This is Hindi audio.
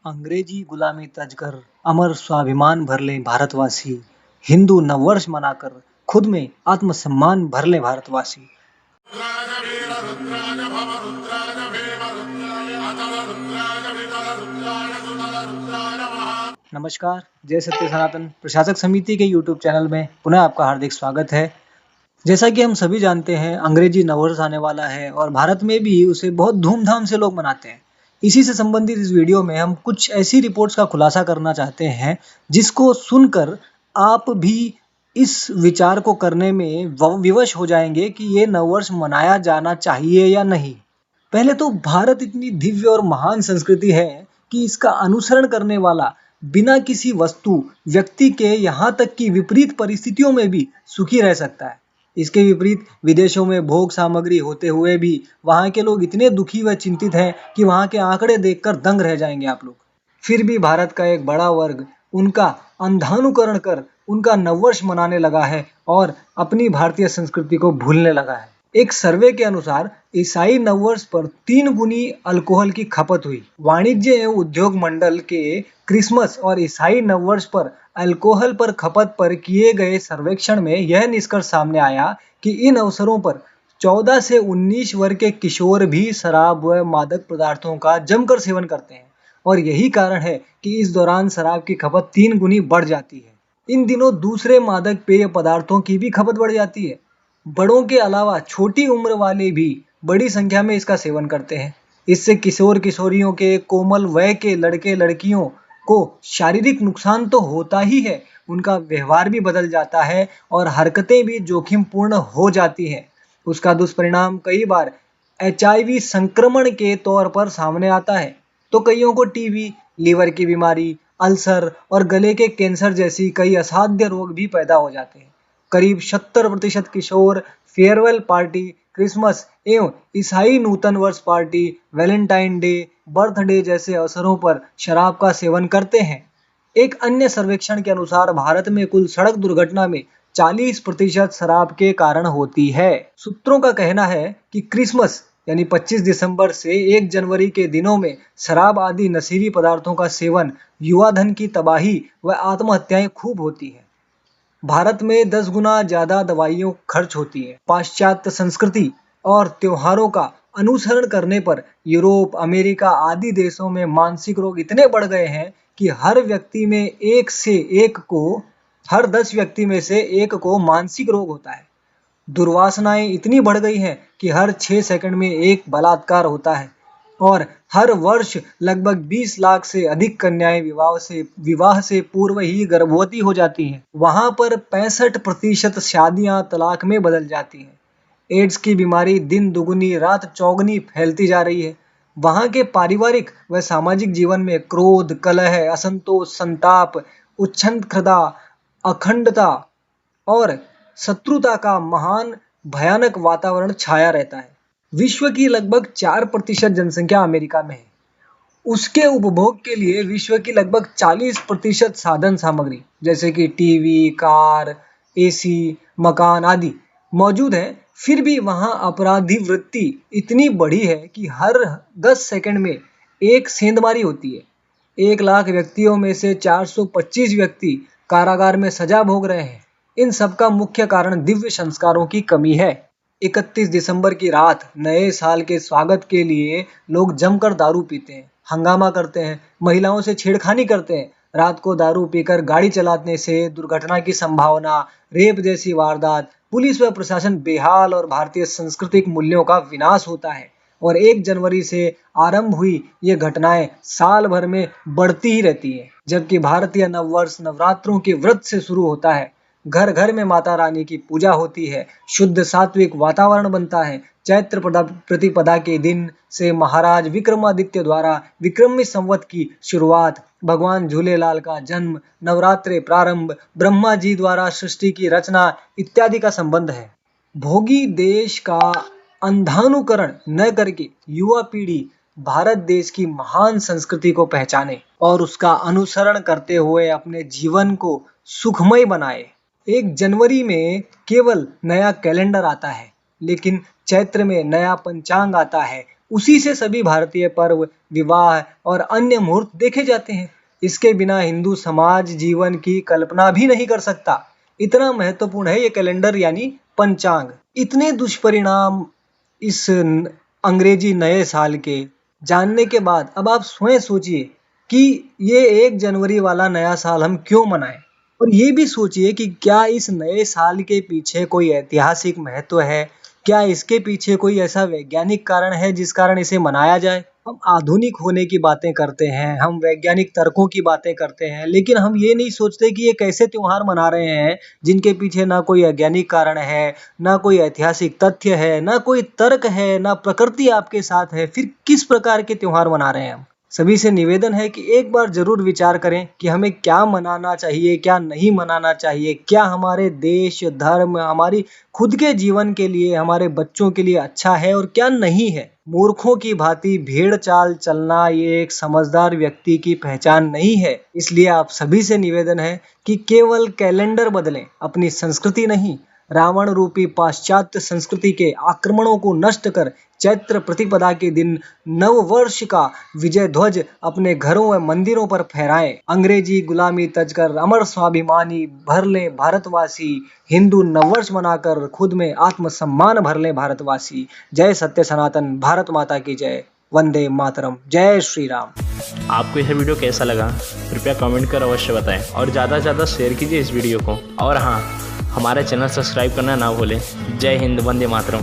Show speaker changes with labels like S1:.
S1: अंग्रेजी गुलामी तज कर अमर स्वाभिमान भर ले भारतवासी। हिंदू नववर्ष मनाकर खुद में आत्मसम्मान भर ले भारतवासी। नमस्कार, जय सत्य सनातन प्रशासक समिति के यूट्यूब चैनल में पुनः आपका हार्दिक स्वागत है। जैसा कि हम सभी जानते हैं, अंग्रेजी नववर्ष आने वाला है और भारत में भी उसे बहुत धूमधाम से लोग मनाते हैं। इसी से संबंधित इस वीडियो में हम कुछ ऐसी रिपोर्ट्स का खुलासा करना चाहते हैं जिसको सुनकर आप भी इस विचार को करने में विवश हो जाएंगे कि ये नववर्ष मनाया जाना चाहिए या नहीं। पहले तो भारत इतनी दिव्य और महान संस्कृति है कि इसका अनुसरण करने वाला बिना किसी वस्तु, व्यक्ति के यहाँ तक कि विपरीत परिस्थितियों में भी सुखी रह सकता है। इसके विपरीत विदेशों में भोग सामग्री होते हुए भी वहाँ के लोग इतने दुखी व चिंतित हैं कि वहाँ के आंकड़े देखकर दंग रह जाएंगे आप लोग। फिर भी भारत का एक बड़ा वर्ग उनका अंधानुकरण कर उनका नववर्ष मनाने लगा है और अपनी भारतीय संस्कृति को भूलने लगा है। एक सर्वे के अनुसार ईसाई नववर्ष पर 3 गुनी अल्कोहल की खपत हुई। वाणिज्य एवं उद्योग मंडल के क्रिसमस और ईसाई नववर्ष पर अल्कोहल पर खपत पर किए गए सर्वेक्षण में यह निष्कर्ष सामने आया कि इन अवसरों पर 14 से 19 वर्ष के किशोर भी शराब व मादक पदार्थों का जमकर सेवन करते हैं और यही कारण है कि इस दौरान शराब की खपत 3 गुनी बढ़ जाती है। इन दिनों दूसरे मादक पेय पदार्थों की भी खपत बढ़ जाती है। बड़ों के अलावा छोटी उम्र वाले भी बड़ी संख्या में इसका सेवन करते हैं। इससे किशोर किशोरियों के कोमल वय के लड़के लड़कियों को शारीरिक नुकसान तो होता ही है, उनका व्यवहार भी बदल जाता है और हरकतें भी जोखिमपूर्ण हो जाती हैं। उसका दुष्परिणाम कई बार HIV संक्रमण के तौर पर सामने आता है तो कईयों को टीबी, लीवर की बीमारी, अल्सर और गले के कैंसर जैसी कई असाध्य रोग भी पैदा हो जाते हैं। करीब 70% किशोर फेयरवेल पार्टी, क्रिसमस एवं ईसाई नूतन वर्ष पार्टी, वैलेंटाइन डे, बर्थडे जैसे अवसरों पर शराब का सेवन करते हैं। एक अन्य सर्वेक्षण के अनुसार भारत में कुल सड़क दुर्घटना में 40% शराब के कारण होती है। सूत्रों का कहना है कि क्रिसमस यानी 25 दिसंबर से 1 जनवरी के दिनों में शराब आदि नशीली पदार्थों का सेवन, युवा धन की तबाही व आत्महत्याएं खूब होती है। भारत में 10 गुना ज्यादा दवाइयों खर्च होती है। पाश्चात्य संस्कृति और त्योहारों का अनुसरण करने पर यूरोप, अमेरिका आदि देशों में मानसिक रोग इतने बढ़ गए हैं कि हर 10 व्यक्ति में से एक को मानसिक रोग होता है। दुर्वासनाएं इतनी बढ़ गई हैं कि हर 6 सेकंड में एक बलात्कार होता है और हर वर्ष लगभग 20 लाख से अधिक कन्याएं विवाह से पूर्व ही गर्भवती हो जाती हैं। वहां पर 65% शादियां तलाक में बदल जाती हैं। एड्स की बीमारी दिन दुगुनी रात चौगुनी फैलती जा रही है। वहां के पारिवारिक व सामाजिक जीवन में क्रोध, कलह, असंतोष, संताप, उच्छृंखलता, अखंडता और शत्रुता का महान भयानक वातावरण छाया रहता है। विश्व की लगभग 4% जनसंख्या अमेरिका में है। उसके उपभोग के लिए विश्व की लगभग 40% साधन सामग्री जैसे कि टीवी, कार, AC, मकान आदि मौजूद है। फिर भी वहां अपराधी वृत्ति इतनी बढ़ी है कि हर 10 सेकंड में एक सेंधमारी होती है। 1 लाख व्यक्तियों में से 425 व्यक्ति कारागार में सजा भोग रहे हैं। इन सब का मुख्य कारण दिव्य संस्कारों की कमी है। 31 दिसंबर की रात नए साल के स्वागत के लिए लोग जमकर दारू पीते हैं, हंगामा करते हैं, महिलाओं से छेड़खानी करते हैं। रात को दारू पीकर गाड़ी चलाने से दुर्घटना की संभावना, रेप जैसी वारदात, पुलिस व प्रशासन बेहाल और भारतीय सांस्कृतिक मूल्यों का विनाश होता है। और 1 जनवरी से आरंभ हुई ये घटनाएं साल भर में बढ़ती ही रहती है। जबकि भारतीय नववर्ष नवरात्रों के व्रत से शुरू होता है। घर घर में माता रानी की पूजा होती है, शुद्ध सात्विक वातावरण बनता है। चैत्र प्रतिपदा के दिन से महाराज विक्रमादित्य द्वारा विक्रमी संवत की शुरुआत, भगवान झूलेलाल का जन्म, नवरात्रे प्रारंभ, ब्रह्मा जी द्वारा सृष्टि की रचना इत्यादि का संबंध है। भोगी देश का अंधानुकरण न करके युवा पीढ़ी भारत देश की महान संस्कृति को पहचाने और उसका अनुसरण करते हुए अपने जीवन को सुखमय बनाए। 1 जनवरी में केवल नया कैलेंडर आता है, लेकिन चैत्र में नया पंचांग आता है, उसी से सभी भारतीय पर्व, विवाह और अन्य मुहूर्त देखे जाते हैं। इसके बिना हिंदू समाज जीवन की कल्पना भी नहीं कर सकता। इतना महत्वपूर्ण है ये कैलेंडर यानी पंचांग। इतने दुष्परिणाम इस अंग्रेजी नए साल के जानने के बाद अब आप स्वयं सोचिए कि ये 1 जनवरी वाला नया साल हम क्यों मनाएं? और ये भी सोचिए कि क्या इस नए साल के पीछे कोई ऐतिहासिक महत्व है? क्या इसके पीछे कोई ऐसा वैज्ञानिक कारण है जिस कारण इसे मनाया जाए? हम आधुनिक होने की बातें करते हैं, हम वैज्ञानिक तर्कों की बातें करते हैं, लेकिन हम ये नहीं सोचते कि ये कैसे त्योहार मना रहे हैं जिनके पीछे ना कोई वैज्ञानिक कारण है, ना कोई ऐतिहासिक तथ्य है, ना कोई तर्क है, ना प्रकृति आपके साथ है। फिर किस प्रकार के त्योहार मना रहे हैं हम? सभी से निवेदन है कि एक बार जरूर विचार करें कि हमें क्या मनाना चाहिए, क्या नहीं मनाना चाहिए, क्या हमारे देश, धर्म, हमारी खुद के जीवन के लिए, हमारे बच्चों के लिए अच्छा है और क्या नहीं है। मूर्खों की भांति भेड़ चाल चलना ये एक समझदार व्यक्ति की पहचान नहीं है। इसलिए आप सभी से निवेदन है कि केवल कैलेंडर बदलें, अपनी संस्कृति नहीं। रावण रूपी पाश्चात्य संस्कृति के आक्रमणों को नष्ट कर चैत्र प्रतिपदा के दिन नव वर्ष का विजय ध्वज अपने घरों व मंदिरों पर फहराएं। अंग्रेजी गुलामी तजकर अमर स्वाभिमानी भर ले भारतवासी, हिंदू नववर्ष मनाकर खुद में आत्मसम्मान भर ले भारतवासी। जय सत्य सनातन, भारत माता की जय, वंदे मातरम, जय श्री राम।
S2: आपको यह वीडियो कैसा लगा कृपया कमेंट कर अवश्य बताएं और ज़्यादा से ज़्यादा शेयर कीजिए इस वीडियो को। और हाँ, हमारे चैनल सब्सक्राइब करना ना भूलें। जय हिंद, वंदे मातरम।